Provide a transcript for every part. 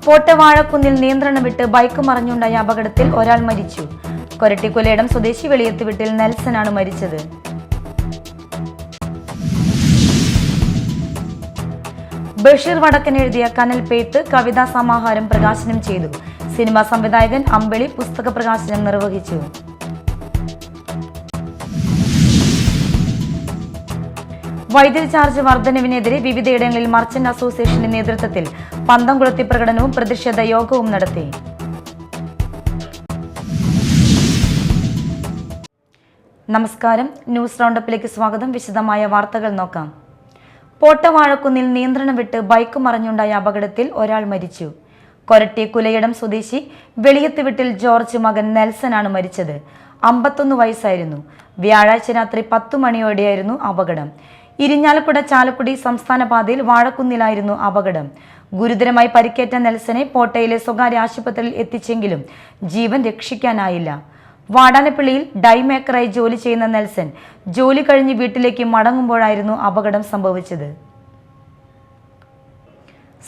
കോട്ടവാഴക്കുന്നിൽ നിയന്ത്രണം വിട്ട് ബൈക്ക് മറിഞ്ഞുണ്ടായ അപകടത്തിൽ ഒരാൾ മരിച്ചു. കൊരട്ടിക്കുലയിടം സ്വദേശി വെളിയത്ത് വീട്ടിൽ നെൽസനാണ് മരിച്ചത്. ബഷീർ വടക്കൻ എഴുതിയ കനൽ പെയ്ത്ത് കവിതാ സമാഹാരം പ്രകാശനം ചെയ്തു. സിനിമാ സംവിധായകൻ അമ്പിളി പുസ്തക പ്രകാശനം നിർവഹിച്ചു. വൈദ്യുതി ചാർജ് വർധനവിനെതിരെ വിവിധയിടങ്ങളിൽ മർച്ചന്റ് അസോസിയേഷന്റെ നേതൃത്വത്തിൽ പന്തംകുളത്തി പ്രകടനവും പ്രതിഷേധ യോഗവും നടത്തി. നമസ്കാരം, ന്യൂസ് റൗണ്ടപ്പിലേക്ക് സ്വാഗതം. വിശദമായ വാർത്തകൾ നോക്കാം. പോട്ടവാഴക്കുന്നിൽ നിയന്ത്രണം വിട്ട് ബൈക്ക് മറിഞ്ഞുണ്ടായ അപകടത്തിൽ ഒരാൾ മരിച്ചു. കൊരട്ടി കുലയിടം സ്വദേശി വെളിയത്ത് വീട്ടിൽ ജോർജ് മകൻ നെൽസനാണ് മരിച്ചത്. 51 വയസ്സായിരുന്നു. വ്യാഴാഴ്ച രാത്രി 10 മണിയോടെയായിരുന്നു അപകടം. ഇരിഞ്ഞാലക്കുട ചാലക്കുടി സംസ്ഥാന പാതയിൽ വാഴക്കുന്നിലായിരുന്നു അപകടം. ഗുരുതരമായി പരിക്കേറ്റ നെൽസനെ പോട്ടയിലെ സ്വകാര്യ ആശുപത്രിയിൽ എത്തിച്ചെങ്കിലും ജീവൻ രക്ഷിക്കാനായില്ല. വാടാനപ്പള്ളിയിൽ ഡൈമേക്കറായി ജോലി ചെയ്യുന്ന നെൽസൺ ജോലി കഴിഞ്ഞ് വീട്ടിലേക്ക് മടങ്ങുമ്പോഴായിരുന്നു അപകടം സംഭവിച്ചത്.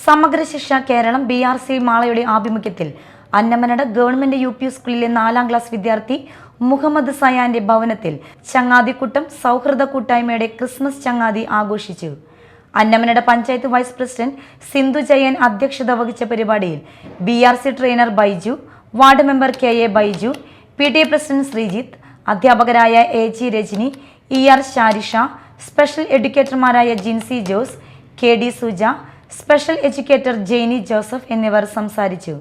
സമഗ്ര ശിക്ഷ കേരളം BRC മാളയുടെ ആഭിമുഖ്യത്തിൽ അന്നമനട ഗവൺമെന്റ് UP സ്കൂളിലെ 4ാം ക്ലാസ് വിദ്യാർത്ഥി മുഹമ്മദ് സയാന്റെ ഭവനത്തിൽ ചങ്ങാതിക്കുട്ടം സൗഹൃദ കൂട്ടായ്മയുടെ ക്രിസ്മസ് ചങ്ങാതി ആഘോഷിച്ചു. അന്നമനട പഞ്ചായത്ത് വൈസ് പ്രസിഡന്റ് സിന്ധു ജയൻ അധ്യക്ഷത വഹിച്ച പരിപാടിയിൽ BRC trainer Baiju, ward member KA Baiju, PTA president Sreejith, അധ്യാപകരായ AG Rajani, ER Sharisha, special എഡ്യൂക്കേറ്റർമാരായ Jincy Jose, KD Suja, special educator Jainy Joseph എന്നിവർ സംസാരിച്ചു.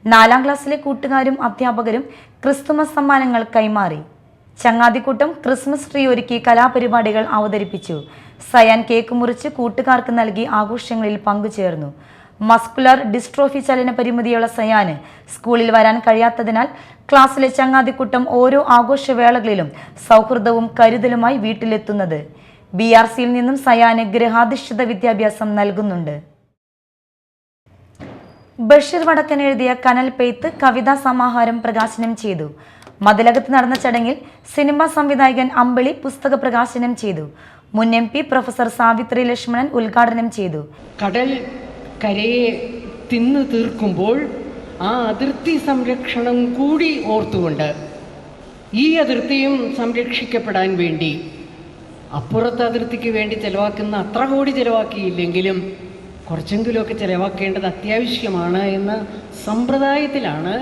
4ാം ക്ലാസ്സിലെ കൂട്ടുകാരും അധ്യാപകരും ക്രിസ്തുമസ് സമ്മാനങ്ങൾ കൈമാറി. ചങ്ങാതിക്കൂട്ടം ക്രിസ്മസ് ട്രീ ഒരുക്കി കലാപരിപാടികൾ അവതരിപ്പിച്ചു. സയാൻ കേക്ക് മുറിച്ച് കൂട്ടുകാർക്ക് നൽകി ആഘോഷങ്ങളിൽ പങ്കുചേർന്നു. മസ്കുലർ ഡിസ്ട്രോഫി ചലന പരിമിതിയുള്ള സയാന് സ്കൂളിൽ വരാൻ കഴിയാത്തതിനാൽ ക്ലാസ്സിലെ ചങ്ങാതിക്കൂട്ടം ഓരോ ആഘോഷവേളകളിലും സൗഹൃദവും കരുതലുമായി വീട്ടിലെത്തുന്നത്. BRCയിൽ നിന്നും സയാന് ഗൃഹാധിഷ്ഠിത വിദ്യാഭ്യാസം നൽകുന്നുണ്ട്. ബഷീർ വടക്കൻ എഴുതിയ കനൽ പെയ്ത്ത് കവിതാ സമാഹാരം പ്രകാശനം ചെയ്തു. മതിലകത്ത് നടന്ന ചടങ്ങിൽ സിനിമാ സംവിധായകൻ അമ്പിളി പുസ്തക പ്രകാശനം ചെയ്തു. മുൻ MP പ്രൊഫസർ സാവിത്രി ലക്ഷ്മണൻ ഉദ്ഘാടനം ചെയ്തു. കടൽ കരയെ തിന്നു തീർക്കുമ്പോൾ ആ അതിർത്തി സംരക്ഷണം കൂടി ഓർത്തുകൊണ്ട് ഈ അതിർത്തിയും സംരക്ഷിക്കപ്പെടാൻ വേണ്ടി അപ്പുറത്തെ അതിർത്തിക്ക് വേണ്ടി ചെലവാക്കുന്ന അത്ര കോടി ചെലവാക്കിയില്ലെങ്കിലും കുറച്ചെങ്കിലുമൊക്കെ ചെലവാക്കേണ്ടത് അത്യാവശ്യമാണ് എന്ന സമ്പ്രദായത്തിലാണ്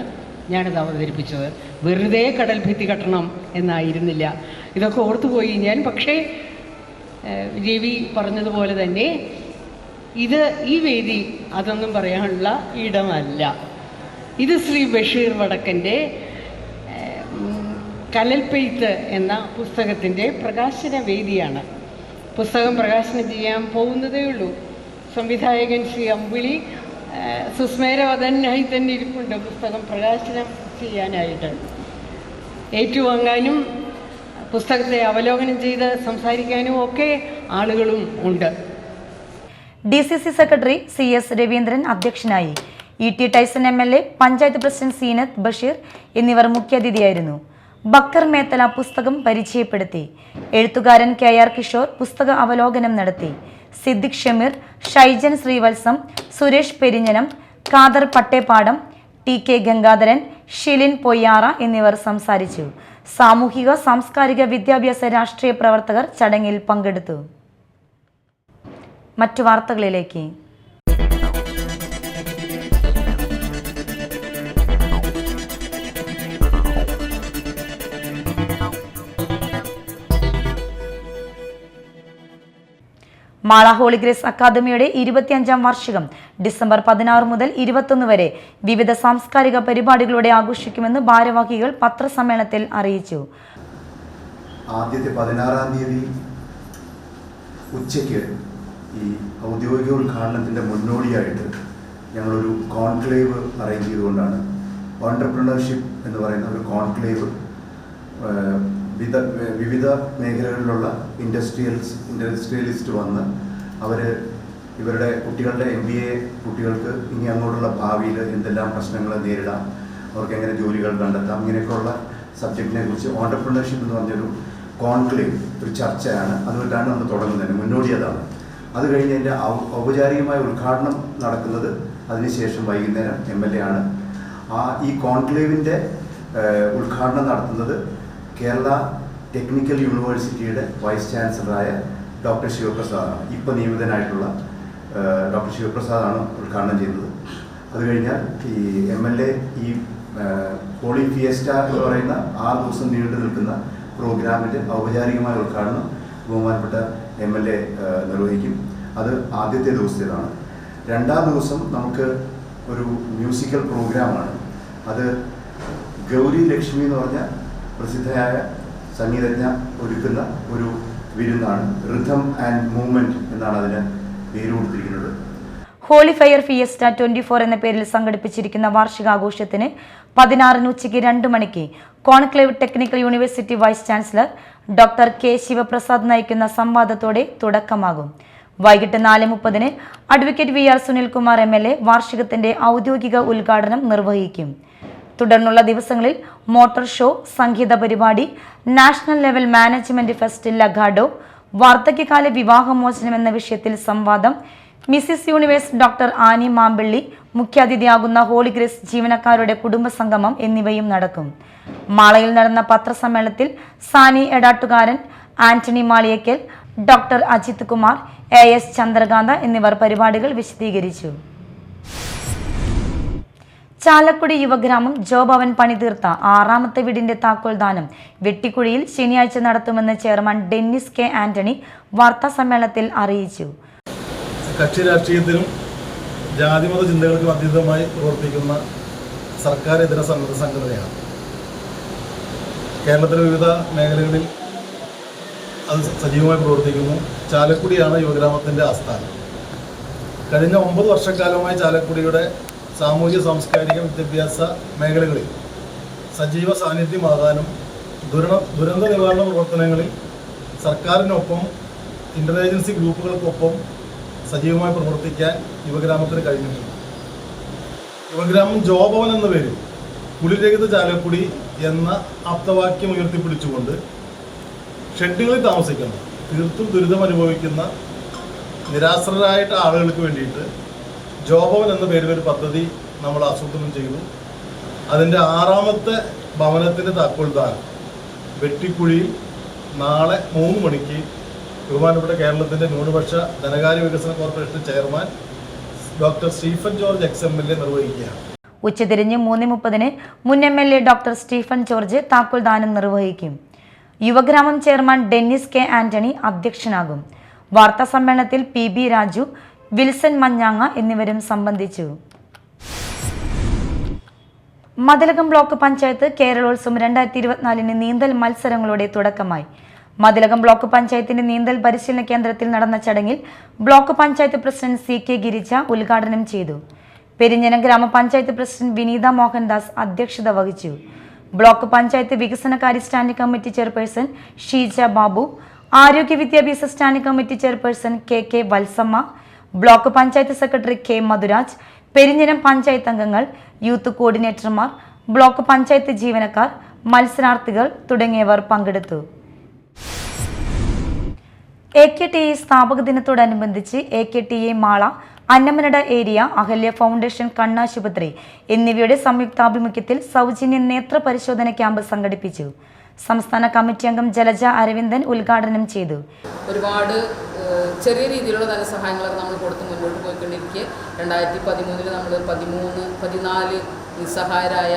ഞാനിത് അവതരിപ്പിച്ചത്. വെറുതെ കടൽ ഭിത്തി കെട്ടണം എന്നായിരുന്നില്ല. ഇതൊക്കെ ഓർത്തുപോയി ഞാൻ. പക്ഷേ രവി പറഞ്ഞതുപോലെ തന്നെ ഈ വേദി അതൊന്നും പറയാനുള്ള ഇടമല്ല. ഇത് ശ്രീ ബഷീർ വടക്കൻ്റെ കനൽപ്പെയ്ത്ത് എന്ന പുസ്തകത്തിൻ്റെ പ്രകാശന വേദിയാണ്. പുസ്തകം പ്രകാശനം ചെയ്യാൻ പോകുന്നതേ ഉള്ളൂ. സംവിധായകൻ ശ്രീ അമ്പിളി സുസ്മേരവതനായി തന്നെ ഇരിപ്പുണ്ട് പുസ്തകം പ്രകാശനം ചെയ്യാനായിട്ട്. ഏറ്റുവാങ്ങാനും പുസ്തകത്തെ അവലോകനം ചെയ്ത് സംസാരിക്കാനും ഒക്കെ ആളുകളും ഉണ്ട്. DCC സെക്രട്ടറി CS രവീന്ദ്രൻ അധ്യക്ഷനായി. ET Tyson MLA, panchayat president Seenath Basheer എന്നിവർ മുഖ്യാതിഥിയായിരുന്നു. ബക്കർ മേത്തല പുസ്തകം പരിചയപ്പെടുത്തി. എഴുത്തുകാരൻ KR കിഷോർ പുസ്തക അവലോകനം നടത്തി. സിദ്ദിഖ് ഷമീർ, ഷൈജൻ ശ്രീവത്സം, സുരേഷ് പെരിഞ്ഞനം, ഖാദർ പട്ടേപ്പാടം, TK ഗംഗാധരൻ, ഷിലിൻ പൊയ്യാറ എന്നിവർ സംസാരിച്ചു. സാമൂഹിക സാംസ്കാരിക വിദ്യാഭ്യാസ രാഷ്ട്രീയ പ്രവർത്തകർ ചടങ്ങിൽ പങ്കെടുത്തു. മറ്റു വാർത്തകളിലേക്ക്. മാള ഹോളിഗ്രേസ് അക്കാദമിയുടെ 25ാം വാർഷികം ഡിസംബർ 16 മുതൽ 21 വരെ വിവിധ സാംസ്കാരിക പരിപാടികളോടെ ആഘോഷിക്കുമെന്ന് ഭാരവാഹികൾ പത്രസമ്മേളനത്തിൽ അറിയിച്ചു. ആദ്യത്തെ 16-ാം തീയതി ഉച്ചയ്ക്ക് ഈ ഔദ്യോഗിക ഉദ്ഘാടനത്തിൻ്റെ മുന്നോടിയായിട്ട് ഞങ്ങളൊരു കോൺക്ലേവ് അറേഞ്ച് ചെയ്തുകൊണ്ടാണ് ഓൺട്രപ്രണർഷിപ്പ് എന്ന് പറയുന്ന ഒരു കോൺക്ലേവ് വിവിധ മേഖലകളിലുള്ള ഇൻഡസ്ട്രിയലിസ്റ്റ് വന്ന് ഇവരുടെ കുട്ടികളുടെ MBA കുട്ടികൾക്ക് ഇനി അങ്ങോട്ടുള്ള ഭാവിയിൽ എന്തെല്ലാം പ്രശ്നങ്ങൾ നേരിടാം, അവർക്ക് എങ്ങനെ ജോലികൾ കണ്ടെത്താം, ഇങ്ങനെയൊക്കെയുള്ള സബ്ജക്റ്റിനെ കുറിച്ച് ഓൺട്രപ്രണർഷിപ്പ് എന്ന് പറഞ്ഞൊരു കോൺക്ലേവ് ഒരു ചർച്ചയാണ്. അതുകൊണ്ടാണ് നമ്മൾ തുടങ്ങുന്നതിന് മുന്നോടി അതാണ്. അത് കഴിഞ്ഞ് അതിൻ്റെ ഔപചാരികമായ ഉദ്ഘാടനം നടക്കുന്നത് അതിനുശേഷം വൈകുന്നേരം MLA ആണ്. ഈ കോൺക്ലേവിൻ്റെ ഉദ്ഘാടനം നടത്തുന്നത് കേരള ടെക്നിക്കൽ യൂണിവേഴ്സിറ്റിയുടെ വൈസ് ചാൻസലറായ ഡോക്ടർ ശിവപ്രസാദാണ്. ഇപ്പോൾ നിയമിതനായിട്ടുള്ള ഡോക്ടർ ശിവപ്രസാദാണ് ഉദ്ഘാടനം ചെയ്യുന്നത്. അത് കഴിഞ്ഞാൽ ഈ MLA ഈ ഹോളി ഫിയസ്റ്റ എന്ന് പറയുന്ന 6 ദിവസം നീണ്ടു നിൽക്കുന്ന പ്രോഗ്രാമിൻ്റെ ഔപചാരികമായ ഉദ്ഘാടനം ബഹുമാനപ്പെട്ട MLA നിർവഹിക്കും. അത് ആദ്യത്തെ ദിവസത്തേതാണ്. രണ്ടാം ദിവസം നമുക്ക് ഒരു മ്യൂസിക്കൽ പ്രോഗ്രാമാണ്. അത് ഗൗരി ലക്ഷ്മി എന്ന് പറഞ്ഞ പ്രസിദ്ധയായ സംഗീതജ്ഞ ഒരുക്കുന്ന ഒരു വിരുന്നാണ്. റിഥം ആൻഡ് മൂവ്മെൻറ്റ് എന്നാണ് അതിന് പേര് കൊടുത്തിരിക്കുന്നത്. ഹോളി ഫയർ ഫിയസ്റ്റ 24 എന്ന പേരിൽ സംഘടിപ്പിച്ചിരിക്കുന്ന വാർഷികാഘോഷത്തിന് 16 ഉച്ചയ്ക്ക് 2 മണിക്ക് conclave technical university vice chancellor doctor K. Sivaprasad നയിക്കുന്ന സംവാദത്തോടെ തുടക്കമാകും. വൈകിട്ട് 4:30 അഡ്വക്കേറ്റ് VR സുനിൽകുമാർ MLA വാർഷികത്തിന്റെ ഔദ്യോഗിക ഉദ്ഘാടനം നിർവഹിക്കും. തുടർന്നുള്ള ദിവസങ്ങളിൽ മോട്ടോർ ഷോ, സംഗീത പരിപാടി, national level management fest Lagado, വാർദ്ധക്യകാല വിവാഹമോചനം എന്ന വിഷയത്തിൽ സംവാദം, Mrs Universe doctor Annie Mampilly മുഖ്യാതിഥിയാകുന്ന ഹോളി ഗ്രേസ് ജീവനക്കാരുടെ കുടുംബസംഗമം എന്നിവയും നടക്കും. മാളയിൽ നടന്ന പത്രസമ്മേളനത്തിൽ സാനി എടാട്ടുകാരൻ, ആന്റണി മാളിയക്കൽ, ഡോക്ടർ അജിത് കുമാർ, AS ചന്ദ്രകാന്ത എന്നിവർ പരിപാടികൾ വിശദീകരിച്ചു. ചാലക്കുടി യുവഗ്രാമം ജോഭവൻ പണിതീർത്ത 6ാമത്തെ വീടിന്റെ താക്കോൽദാനം വെട്ടിക്കുഴിയിൽ ശനിയാഴ്ച നടത്തുമെന്ന് ചെയർമാൻ ഡെന്നിസ് K. ആന്റണി വാർത്താസമ്മേളനത്തിൽ അറിയിച്ചു. കക്ഷി രാഷ്ട്രീയത്തിനും ജാതിമത ചിന്തകൾക്കും അതീതമായി പ്രവർത്തിക്കുന്ന സർക്കാരിതര സന്നദ്ധ സംഘടനയാണ്. കേരളത്തിലെ വിവിധ മേഖലകളിൽ അത് സജീവമായി പ്രവർത്തിക്കുന്നു. ചാലക്കുടിയാണ് യുവഗ്രാമത്തിൻ്റെ ആസ്ഥാനം. കഴിഞ്ഞ 9 വർഷക്കാലമായി ചാലക്കുടിയുടെ സാമൂഹ്യ സാംസ്കാരിക വിദ്യാഭ്യാസ മേഖലകളിൽ സജീവ സാന്നിധ്യമാകാനും ദുരന്ത നിവാരണ പ്രവർത്തനങ്ങളിൽ സർക്കാരിനൊപ്പം ഇൻ്റർഏജൻസി ഗ്രൂപ്പുകൾക്കൊപ്പം സജീവമായി പ്രവർത്തിക്കാൻ യുവഗ്രാമത്തിന് കഴിഞ്ഞിട്ടുണ്ട്. യുവഗ്രാമം ജോഭവൻ എന്ന പേരിൽ കുടിരഹിത ചാലക്കുടി എന്ന ആപ്തവാക്യം ഉയർത്തിപ്പിടിച്ചുകൊണ്ട് ഷെഡുകളിൽ താമസിക്കുന്ന, തീർത്തും ദുരിതം അനുഭവിക്കുന്ന നിരാശ്രരായിട്ട് ആളുകൾക്ക് വേണ്ടിയിട്ട് ജോഭവൻ എന്ന പേരിൽ ഒരു പദ്ധതി നമ്മൾ ആസൂത്രണം ചെയ്തു. അതിൻ്റെ 6ാമത്തെ ഭവനത്തിൻ്റെ താക്കോൽദാനം വെട്ടിക്കുഴിയിൽ നാളെ 3 മണിക്ക് ബഹുമാനപ്പെട്ട കേരളത്തിൻ്റെ ന്യൂനപക്ഷ ധനകാര്യ വികസന corporation chairman doctor Stephen George XMLA നിർവഹിക്കുകയാണ്. ഉച്ചതിരിഞ്ഞ് 3:30 മുൻ MLA ഡോക്ടർ സ്റ്റീഫൻ ജോർജ് താക്കോൽദാനം നിർവഹിക്കും. യുവഗ്രാമം ചെയർമാൻ ഡെന്നിസ് K. ആന്റണി അധ്യക്ഷനാകും. വാർത്താ സമ്മേളനത്തിൽ PB രാജു, വിൽസൺ മഞ്ഞാങ്ങ എന്നിവരും സംബന്ധിച്ചു. മതിലകം ബ്ലോക്ക് പഞ്ചായത്ത് കേരളോത്സവം 2024 നീന്തൽ മത്സരങ്ങളോടെ തുടക്കമായി. മതിലകം ബ്ലോക്ക് പഞ്ചായത്തിന്റെ നീന്തൽ പരിശീലന കേന്ദ്രത്തിൽ നടന്ന ചടങ്ങിൽ block panchayat president CK Girija ഉദ്ഘാടനം ചെയ്തു. പെരിഞ്ഞനം ഗ്രാമപഞ്ചായത്ത് പ്രസിഡന്റ് വിനീത മോഹൻദാസ് അധ്യക്ഷത വഹിച്ചു. ബ്ലോക്ക് പഞ്ചായത്ത് വികസനകാര്യ standing committee chairperson Sheeja Babu, ആരോഗ്യ വിദ്യാഭ്യാസ standing committee chairperson KK Valsamma, block panchayat secretary K. Madhuraj, Perinjanam panchayat അംഗങ്ങൾ, യൂത്ത് കോർഡിനേറ്റർമാർ, ബ്ലോക്ക് പഞ്ചായത്ത് ജീവനക്കാർ, മത്സരാർത്ഥികൾ തുടങ്ങിയവർ പങ്കെടുത്തു. AKTA സ്ഥാപക ദിനത്തോടനുബന്ധിച്ച് AKTA Mala, Annamanada area, Ahalya foundation കണ്ണാശുപത്രി എന്നിവയുടെ സംയുക്താഭിമുഖ്യത്തിൽ സൗജന്യ നേത്ര പരിശോധന ക്യാമ്പ് സംഘടിപ്പിച്ചു. സംസ്ഥാന കമ്മിറ്റി അംഗം ജലജ അരവിന്ദൻ ഉദ്ഘാടനം ചെയ്തു. ഒരുപാട് ചെറിയ രീതിയിലുള്ള ധനസഹായങ്ങളൊക്കെ നമ്മൾ കൊടുത്ത് മുന്നോട്ട് പോയിക്കൊണ്ടിരിക്കെ 2013 നമ്മൾ 14 നിസ്സഹായരായ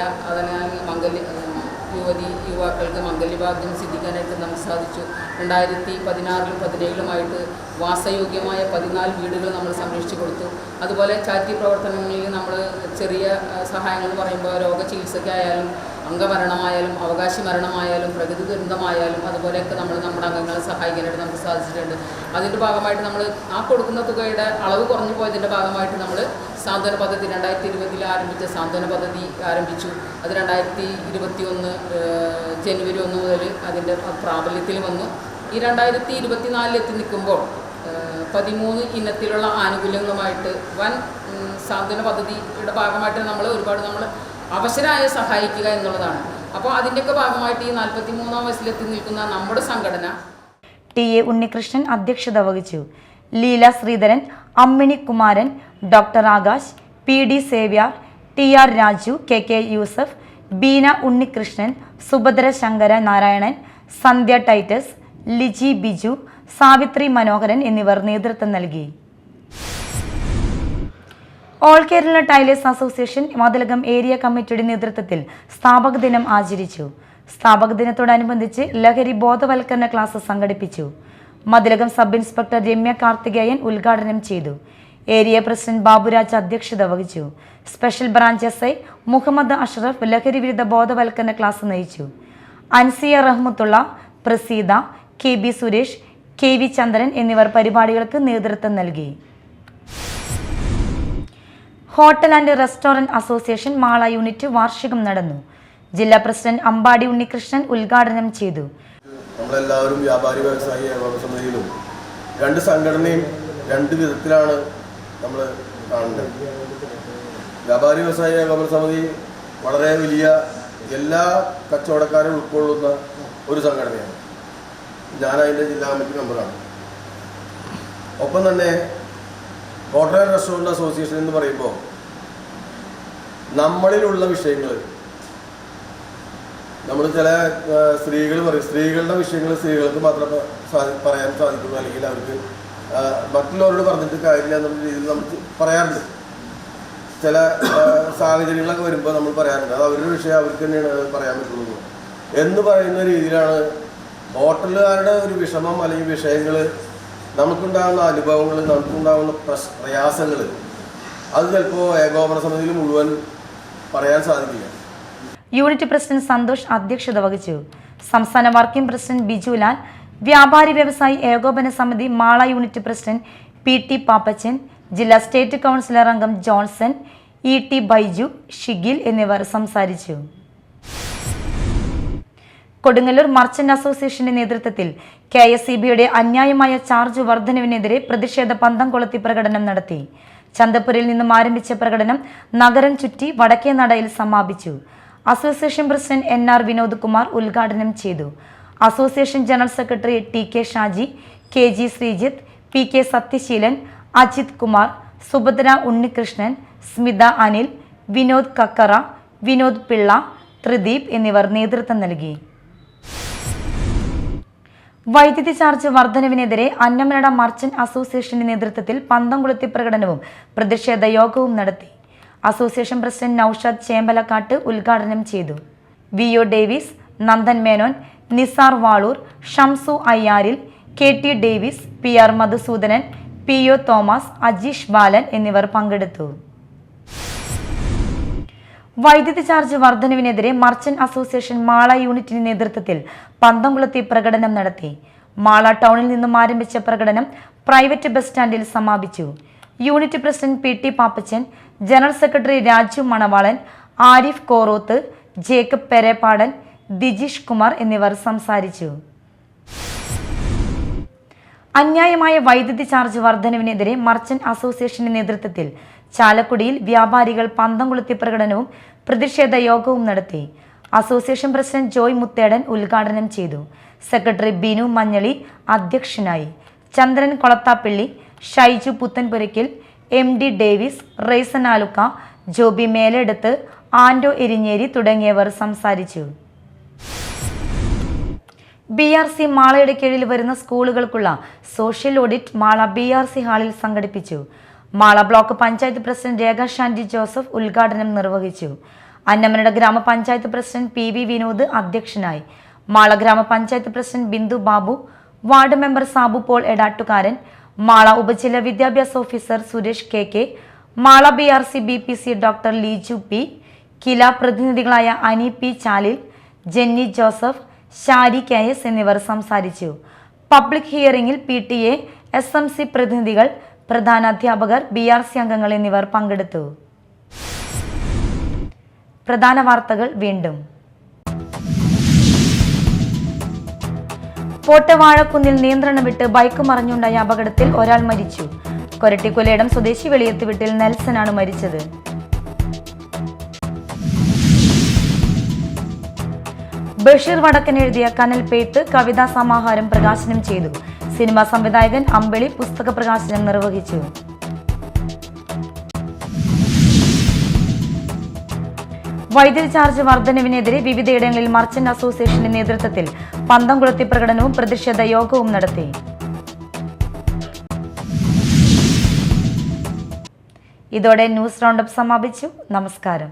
യുവാക്കൾക്ക് മംഗല്യഭാഗ്യം സിദ്ധിക്കാനായിട്ട് നമുക്ക് സാധിച്ചു. 2016 17 വാസയോഗ്യമായ 14 വീടുകൾ നമ്മൾ സംരക്ഷിച്ചു കൊടുത്തു. അതുപോലെ ചാരിറ്റി പ്രവർത്തനങ്ങളിൽ നമ്മൾ ചെറിയ സഹായങ്ങൾ പറയുമ്പോൾ രോഗചികിത്സയ്ക്കായാലും അംഗമരണമായാലും അവകാശി മരണമായാലും പ്രകൃതി ദുരന്തമായാലും അതുപോലെയൊക്കെ നമ്മൾ നമ്മുടെ അംഗങ്ങളെ സഹായിക്കാനായിട്ട് നമുക്ക് സാധിച്ചിട്ടുണ്ട്. അതിൻ്റെ ഭാഗമായിട്ട് നമ്മൾ ആ കൊടുക്കുന്ന തുകയുടെ അളവ് കുറഞ്ഞു പോയതിൻ്റെ ഭാഗമായിട്ട് നമ്മൾ സാന്ത്വന പദ്ധതി 2020 ആരംഭിച്ച സാന്ത്വന പദ്ധതി ആരംഭിച്ചു. അത് 2021 ജനുവരി 1 മുതൽ അതിൻ്റെ പ്രാബല്യത്തിൽ വന്നു. ഈ 2024 എത്തി നിൽക്കുമ്പോൾ 13 ഇനത്തിലുള്ള ആനുകൂല്യങ്ങളുമായിട്ട് വൻ സാന്ത്വന പദ്ധതിയുടെ ഭാഗമായിട്ട് നമ്മൾ അവസരമായ സഹായിക്കുക എന്നുള്ളതാണ്. അപ്പോൾ അതിൻ്റെയൊക്കെ ഭാഗമായിട്ട് ഈ 43ാം വയസ്സിലെത്തി നിൽക്കുന്ന നമ്മുടെ സംഘടന TA ഉണ്ണികൃഷ്ണൻ അധ്യക്ഷത വഹിച്ചു. Leela Sreedharan, Ammini Kumaran, doctor Akash, PD Xavier, TR Raju, KK Yusuf, Beena Unnikrishnan, Subhadra Shankara Narayanan, Sandhya Titus, Liji Biju, Savithri Manoharan എന്നിവർ നേതൃത്വം നൽകി. All Kerala tailors association Mathilakam area കമ്മിറ്റിയുടെ നേതൃത്വത്തിൽ സ്ഥാപക ദിനം ആചരിച്ചു. സ്ഥാപക ദിനത്തോടനുബന്ധിച്ച് ലഹരി ബോധവൽക്കരണ ക്ലാസ് സംഘടിപ്പിച്ചു. മതിലകം സബ് ഇൻസ്പെക്ടർ രമ്യ കാർത്തികേയൻ ഉദ്ഘാടനം ചെയ്തു. ഏരിയ പ്രസിഡന്റ് ബാബുരാജ് അധ്യക്ഷത വഹിച്ചു. Special branch SI Muhammad Ashraf ലഹരി വിരുദ്ധ ബോധവൽക്കരണ ക്ലാസ് നയിച്ചു. അൻസിയ റഹ്മത്തുള്ള, പ്രസീദ, KB സുരേഷ്, KV ചന്ദ്രൻ എന്നിവർ പരിപാടികൾക്ക് നേതൃത്വം നൽകി. Hotel and restaurant association Mala unit വാർഷികം നടന്നു. ജില്ലാ പ്രസിഡന്റ് അമ്പാടി ഉണ്ണികൃഷ്ണൻ ഉദ്ഘാടനം ചെയ്തു. നമ്മളെല്ലാവരും വ്യാപാരി വ്യവസായി ഏകോപന സമിതിയിലും രണ്ട് സംഘടനയും രണ്ട് വിധത്തിലാണ് നമ്മൾ കാണുന്നത്. വ്യാപാരി വ്യവസായി ഏകോപന സമിതി വളരെ വലിയ എല്ലാ കച്ചവടക്കാരും ഉൾക്കൊള്ളുന്ന ഒരു സംഘടനയാണ്. ഞാൻ അതിൻ്റെ ജില്ലാ കമ്മിറ്റി മെമ്പറാണ്. ഒപ്പം തന്നെ ഹോട്ടൽ ആൻഡ് റെസ്റ്റോറൻറ്റ് അസോസിയേഷൻ എന്ന് പറയുമ്പോൾ നമ്മളിലുള്ള വിഷയങ്ങൾ നമ്മൾ ചില സ്ത്രീകൾ പറയും, സ്ത്രീകളുടെ വിഷയങ്ങൾ സ്ത്രീകൾക്ക് മാത്രം പറയാൻ സാധിക്കുള്ളൂ, അല്ലെങ്കിൽ അവർക്ക് മറ്റുള്ളവരോട് പറഞ്ഞിട്ട് കാര്യമില്ല എന്നുള്ള രീതിയിൽ നമ്മൾ പറയാറുണ്ട്. ചില സാഹചര്യങ്ങളൊക്കെ വരുമ്പോൾ നമ്മൾ പറയാറുണ്ട്, അത് അവരുടെ വിഷയം അവർക്ക് തന്നെയാണ് പറയാൻ പറ്റുള്ളൂ എന്ന് പറയുന്ന രീതിയിലാണ് ഹോട്ടലുകാരുടെ ഒരു വിഷമം അല്ലെങ്കിൽ വിഷയങ്ങൾ, നമുക്കുണ്ടാകുന്ന അനുഭവങ്ങൾ, നമുക്കുണ്ടാകുന്ന പ്രയാസങ്ങൾ അത് ചിലപ്പോൾ ഏകോപന സമിതിയിൽ മുഴുവൻ പറയാൻ സാധിക്കില്ല. യൂണിറ്റ് പ്രസിഡന്റ് സന്തോഷ് അധ്യക്ഷത വഹിച്ചു. സംസ്ഥാന വർക്കിംഗ് പ്രസിഡന്റ് ബിജുലാൽ, വ്യാപാരി വ്യവസായി ഏകോപന സമിതി Mala unit president PT Pappachan, ജില്ലാ സ്റ്റേറ്റ് കൗൺസിലർ അംഗം ജോൺസൺ, ET ബൈജു, ഷിഗിൽ എന്നിവർ സംസാരിച്ചു. കൊടുങ്ങല്ലൂർ മർച്ചന്റ് അസോസിയേഷന്റെ നേതൃത്വത്തിൽ KSEBയുടെ അന്യായമായ ചാർജ് വർധനവിനെതിരെ പ്രതിഷേധ പന്തം കൊളുത്തി പ്രകടനം നടത്തി. ചന്തപ്പുരയിൽ നിന്നും ആരംഭിച്ച പ്രകടനം നഗരം ചുറ്റി വടക്കേനടയിൽ സമാപിച്ചു. Association president NR Vinod Kumar ഉദ്ഘാടനം ചെയ്തു. Association general secretary TK Shaji, KG Sreejith, PK Sathyaseelan, Ajith Kumar, Subhadra Unnikrishnan, Smitha Anil, Vinod Kakkara, Vinod Pillai, Thrideep എന്നിവർ നേതൃത്വം നൽകി. വൈദ്യുതി ചാർജ് വർധനവിനെതിരെ അന്നമനട മർച്ചന്റ് അസോസിയേഷന്റെ നേതൃത്വത്തിൽ പന്തം കൊളുത്തി പ്രകടനവും പ്രതിഷേധ യോഗവും നടത്തി. അസോസിയേഷൻ പ്രസിഡന്റ് നൌഷാദ് ചേമ്പലക്കാട്ട് ഉദ്ഘാടനം ചെയ്തു. VO Davis, Nandan Menon, Nisar Valoor, Shamsu Ayyaril, KT Davis, PR Madhusoodanan, PO Thomas, Ajeesh Balan എന്നിവർ പങ്കെടുത്തു. വൈദ്യുതി ചാർജ് വർധനവിനെതിരെ മർച്ചന്റ് അസോസിയേഷൻ മാള യൂണിറ്റിന്റെ നേതൃത്വത്തിൽ പന്തം കൊളുത്തി പ്രകടനം നടത്തി. മാള ടൗണിൽ നിന്നും ആരംഭിച്ച പ്രകടനം പ്രൈവറ്റ് ബസ് സ്റ്റാൻഡിൽ സമാപിച്ചു. Unit president PT Pappachan, general secretary Raju മണവാളൻ, ആരിഫ് കോറോത്ത്, ജേക്കബ് പെരേപ്പാടൻ, ദിജിഷ് കുമാർ എന്നിവർ സംസാരിച്ചു. അന്യായമായ വൈദ്യുതി ചാർജ് വർധനവിനെതിരെ മർച്ചന്റ് അസോസിയേഷന്റെ നേതൃത്വത്തിൽ ചാലക്കുടിയിൽ വ്യാപാരികൾ പന്തം കൊളുത്തി പ്രകടനവും പ്രതിഷേധ യോഗവും നടത്തി. അസോസിയേഷൻ പ്രസിഡന്റ് ജോയ് മുത്തേടൻ ഉദ്ഘാടനം ചെയ്തു. സെക്രട്ടറി ബിനു മഞ്ഞളി അധ്യക്ഷനായി. ചന്ദ്രൻ കൊളത്താപ്പള്ളി, ഷൈജു പുത്തൻപുരയ്ക്കൽ, MD ഡേവിസ്, റേസൻ ആലുക്ക, ജോബി മേലെടുത്ത്, ആൻഡോ എരിഞ്ഞേരി തുടങ്ങിയവർ സംസാരിച്ചു. BRC മാളയുടെ കീഴിൽ വരുന്ന സ്കൂളുകൾക്കുള്ള സോഷ്യൽ ഓഡിറ്റ് മാള BRC ഹാളിൽ സംഘടിപ്പിച്ചു. മാള ബ്ലോക്ക് പഞ്ചായത്ത് പ്രസിഡന്റ് രേഖ ഷാൻഡി ജോസഫ് ഉദ്ഘാടനം നിർവഹിച്ചു. അന്നമനട ഗ്രാമപഞ്ചായത്ത് പ്രസിഡന്റ് PV വിനോദ് അധ്യക്ഷനായി. Mala grama panchayat president Bindu Babu, ward member Sabu Paul Edattukaran, Mala ഉപജില്ലാ വിദ്യാഭ്യാസ officer Suresh KK, Mala BRC BPC doctor Leeju P, KILA പ്രതിനിധികളായ അനി P ചാലിൽ, ജെന്നി ജോസഫ്, ഷാരി KS എന്നിവർ സംസാരിച്ചു. പബ്ലിക് ഹിയറിംഗിൽ PTA, SMC പ്രതിനിധികൾ, പ്രധാനാധ്യാപകർ, BRC അംഗങ്ങൾ എന്നിവർ പങ്കെടുത്തു. പ്രധാന വാർത്തകൾ വീണ്ടും. പോട്ടവാഴക്കുന്നിൽ നിയന്ത്രണം വിട്ട് ബൈക്ക് മറിഞ്ഞുണ്ടായ അപകടത്തിൽ ഒരാൾ മരിച്ചു. കൊരട്ടിക്കൊലയിടം സ്വദേശി വെളിയത്ത് വീട്ടിൽ നെൽസനാണ് മരിച്ചത്. ബഷീർ വടക്കൻ എഴുതിയ കനൽ പെയ്ത്ത് കവിതാ സമാഹാരം പ്രകാശനം ചെയ്തു. സിനിമാ സംവിധായകൻ അമ്പിളി പുസ്തക പ്രകാശനം നിർവഹിച്ചു. വൈദ്യുതി ചാർജ് വർധനവിനെതിരെ വിവിധയിടങ്ങളിൽ മർച്ചന്റ് അസോസിയേഷന്റെ നേതൃത്വത്തിൽ പന്തംകുളത്തി പ്രകടനവും പ്രതിഷേധ യോഗവും നടത്തി. ഇതോടെ ന്യൂസ് റൗണ്ടപ്പ് സമാപിച്ചു. നമസ്കാരം.